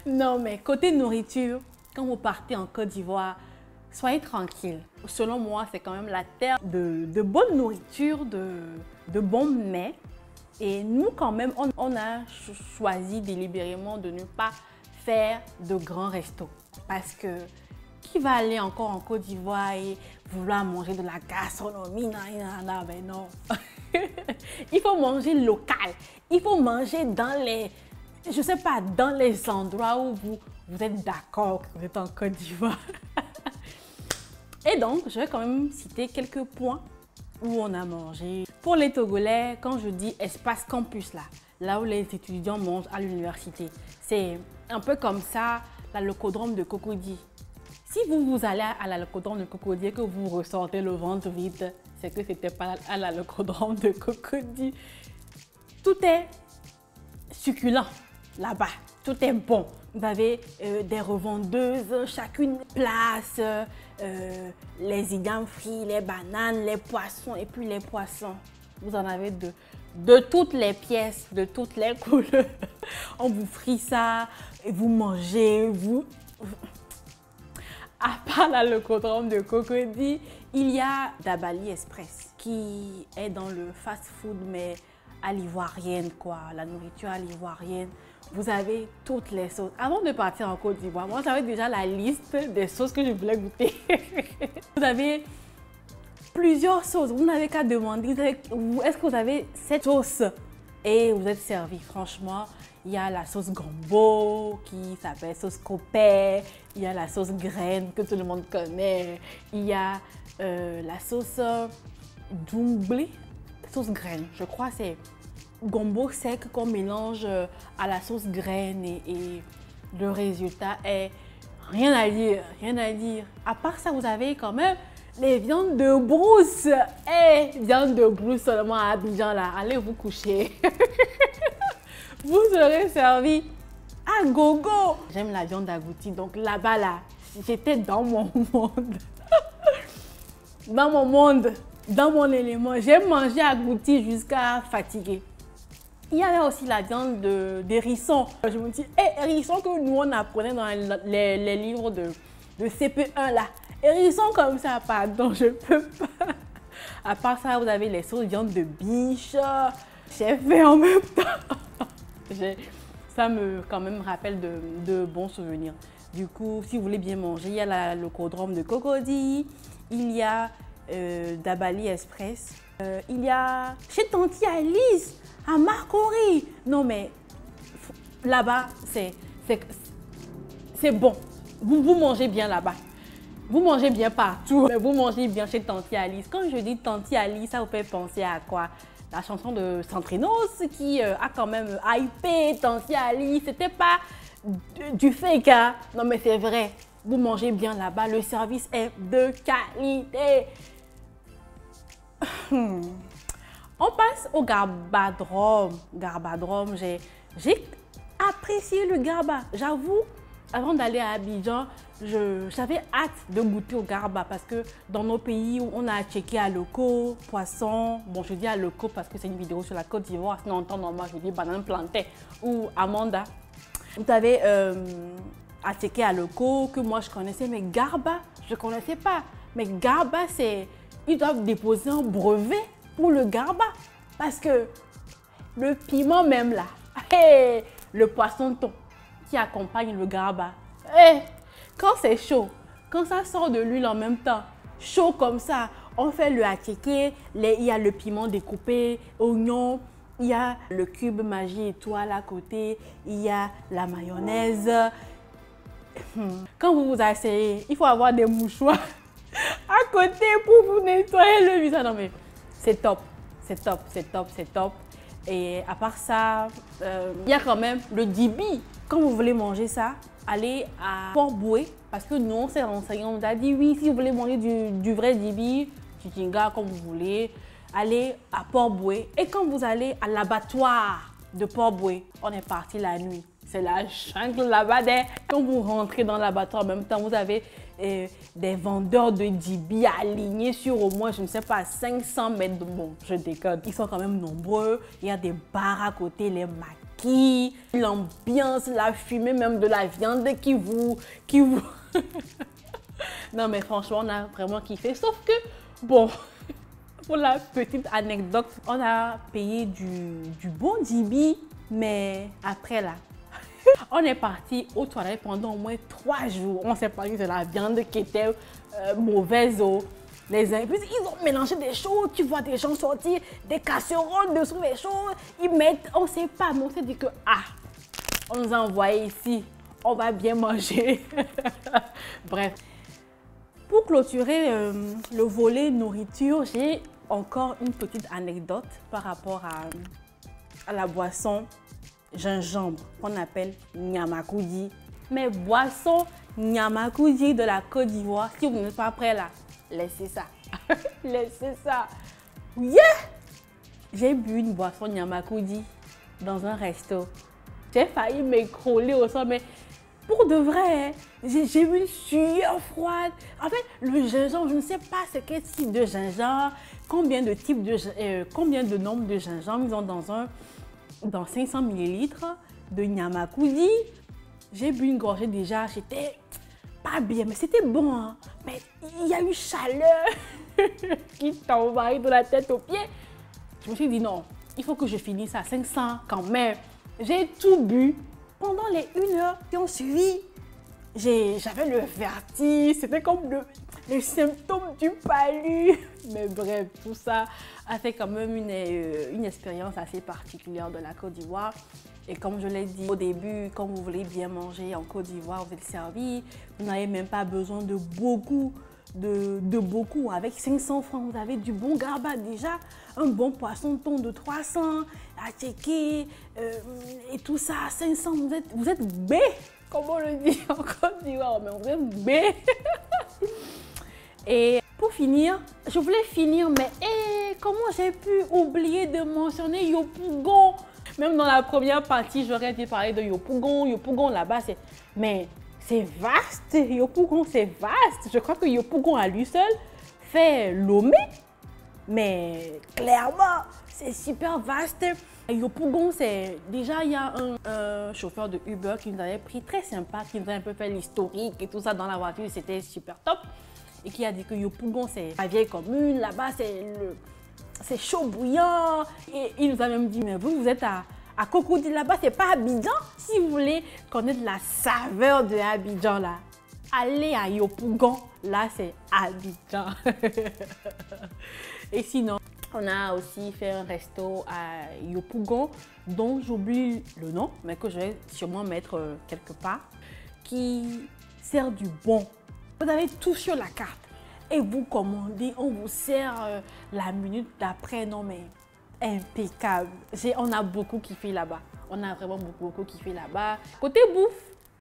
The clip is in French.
Non, mais côté nourriture, quand vous partez en Côte d'Ivoire, soyez tranquille. Selon moi, c'est quand même la terre de bonne nourriture, de bons mets. Et nous, quand même, on a choisi délibérément de ne pas faire de grands restos. Parce que qui va aller encore en Côte d'Ivoire et vouloir manger de la gastronomie? Non, ben non. Il faut manger local. Il faut manger dans les, je sais pas, dans les endroits où vous êtes d'accord que vous êtes en Côte d'Ivoire. Et donc, je vais quand même citer quelques points où on a mangé. Pour les Togolais, quand je dis espace campus là où les étudiants mangent à l'université, c'est un peu comme ça, la locodrome de Cocody. Si vous allez à la locodrome de Cocody et que vous ressortez le ventre vide, c'est que c'était pas à la locodrome de Cocody. Tout est succulent là-bas, tout est bon. Vous avez des revendeuses, chacune place, les idams frits, les bananes, les poissons. Et puis les poissons, vous en avez de toutes les pièces, de toutes les couleurs. On vous frit ça, et vous mangez, À part la locodrome de Cocody, il y a Dabali Express qui est dans le fast-food, mais à l'ivoirienne, quoi, la nourriture à l'ivoirienne. Vous avez toutes les sauces. Avant de partir en Côte d'Ivoire, moi j'avais déjà la liste des sauces que je voulais goûter. Vous avez plusieurs sauces. Vous n'avez qu'à demander, est-ce que vous avez cette sauce? Et vous êtes servi. Franchement, il y a la sauce gombo qui s'appelle sauce copé. Il y a la sauce graine que tout le monde connaît. Il y a la sauce doublée, sauce graine. Je crois que c'est gombo sec qu'on mélange à la sauce graine et le résultat est rien à dire, rien à dire. À part ça, vous avez quand même les viandes de brousse. Viande de brousse seulement à Abidjan là, allez vous coucher. Vous serez servi à gogo. J'aime la viande agoutie, donc là-bas là, j'étais dans mon monde. Dans mon monde, dans mon élément. J'aime manger agouti jusqu'à fatiguer. Il y avait aussi la viande d'hérisson. Je me dis, hérisson que nous on apprenait dans les livres de CP1 là. Hérisson comme ça, pardon, je peux pas. À part ça, vous avez les sauces viande de biche. J'ai fait en même temps. Ça me quand même rappelle de bons souvenirs. Du coup, si vous voulez bien manger, il y a la locodrome de Cocody. Il y a Dabali Express. Il y a chez Tanti Alice, à Marcory. Non mais là-bas, c'est bon. Vous mangez bien là-bas. Vous mangez bien partout. Mais vous mangez bien chez Tanti Alice. Quand je dis Tanti Alice, ça vous fait penser à quoi? La chanson de Centrinos qui a quand même hypé Tanti Alice. C'était pas du fake, hein? Non mais c'est vrai. Vous mangez bien là-bas. Le service est de qualité. On passe au garbadrome. Garbadrome, j'ai apprécié le garba. J'avoue, avant d'aller à Abidjan, j'avais hâte de goûter au garba parce que dans nos pays où on a checké à locaux, poisson, bon je dis à locaux parce que c'est une vidéo sur la Côte d'Ivoire, sinon en temps normal je dis banane plantain ou amanda. Vous avez à checker à locaux que moi je connaissais, mais garba, je ne connaissais pas. Mais garba, ils doivent déposer un brevet pour le garba parce que le piment même là, le poisson thon qui accompagne le garba, quand c'est chaud, quand ça sort de l'huile en même temps, chaud comme ça, on fait le attiqué, il y a le piment découpé, oignon, il y a le cube magie étoile à côté, il y a la mayonnaise. Quand vous vous asseyez, il faut avoir des mouchoirs à côté pour vous nettoyer le visage. Non mais c'est top, c'est top, c'est top, c'est top. Et à part ça, il y a quand même le dibi. Quand vous voulez manger ça, allez à Port-Bouët parce que nous, on s'est renseigné, on nous a dit oui, si vous voulez manger du vrai dibi, chitinga, comme vous voulez, allez à Port-Bouët. Et quand vous allez à l'abattoir de Port-Bouët, on est parti la nuit. C'est la jungle là-bas. Quand vous rentrez dans l'abattoir en même temps, vous avez des vendeurs de dibi alignés sur au moins, je ne sais pas, 500 mètres. Bon, je décode. Ils sont quand même nombreux. Il y a des bars à côté, les maquis. kaki, l'ambiance, la fumée même de la viande qui vous... Non mais franchement, on a vraiment kiffé. Sauf que, bon, pour la petite anecdote, on a payé du bon dibi, mais après là, on est parti aux toilettes pendant au moins 3 jours. On s'est parlé de la viande qui était mauvaise. Les impuissants, ils ont mélangé des choses. Tu vois des gens sortir des casseroles dessous des choses. Ils mettent, on ne sait pas, mais on s'est dit que, ah, on nous a envoyé ici. On va bien manger. Bref. Pour clôturer le volet nourriture, j'ai encore une petite anecdote par rapport à la boisson gingembre qu'on appelle Nyamakoudi. Mais boisson Nyamakoudi de la Côte d'Ivoire, si vous n'êtes pas prêt là, laissez ça. Laissez ça. Yeah! J'ai bu une boisson Nyamakoudi dans un resto. J'ai failli m'écrouler au sol, mais pour de vrai, j'ai eu une sueur froide. En fait, le gingembre, je ne sais pas c'est quel type de gingembre, combien de nombre de gingembre ils ont dans 500 ml de Nyamakoudi. J'ai bu une gorgée déjà, j'étais pas bien, mais c'était bon. Hein. Mais il y a eu chaleur qui t'envahit de la tête aux pieds. Je me suis dit non, il faut que je finisse à 500 quand même. J'ai tout bu. Pendant les 1 heure qui ont suivi, j'avais le vertige, c'était comme les symptômes du palu. Mais bref, tout ça a fait quand même une expérience assez particulière de la Côte d'Ivoire. Et comme je l'ai dit au début, quand vous voulez bien manger en Côte d'Ivoire, vous êtes servi, vous n'avez même pas besoin de beaucoup. Avec 500 francs, vous avez du bon garba déjà, un bon poisson thon de 300, à checker et tout ça à 500, vous êtes B, comme on le dit en Côte d'Ivoire, mais vous êtes B. Et pour finir, je voulais finir, mais comment j'ai pu oublier de mentionner Yopougon? Même dans la première partie, j'aurais dû parler de Yopougon. Yopougon là-bas, mais c'est vaste, Yopougon, c'est vaste. Je crois que Yopougon à lui seul fait Lomé, mais clairement, c'est super vaste. Yopougon, c'est déjà, il y a un chauffeur de Uber qui nous avait pris très sympa, qui nous a un peu fait l'historique et tout ça dans la voiture, c'était super top. Et qui a dit que Yopougon, c'est la vieille commune, là-bas, c'est chaud bouillant. Et il nous a même dit, mais vous êtes à Cocody, là-bas, c'est pas Abidjan. Si vous voulez connaître la saveur de Abidjan, là, allez à Yopougon. Là, c'est Abidjan. Et sinon, on a aussi fait un resto à Yopougon, dont j'oublie le nom, mais que je vais sûrement mettre quelque part, qui sert du bon. Vous avez tout sur la carte. Et vous commandez, on vous sert la minute d'après. Non mais impeccable. On a beaucoup kiffé là-bas. On a vraiment beaucoup kiffé là-bas. Côté bouffe,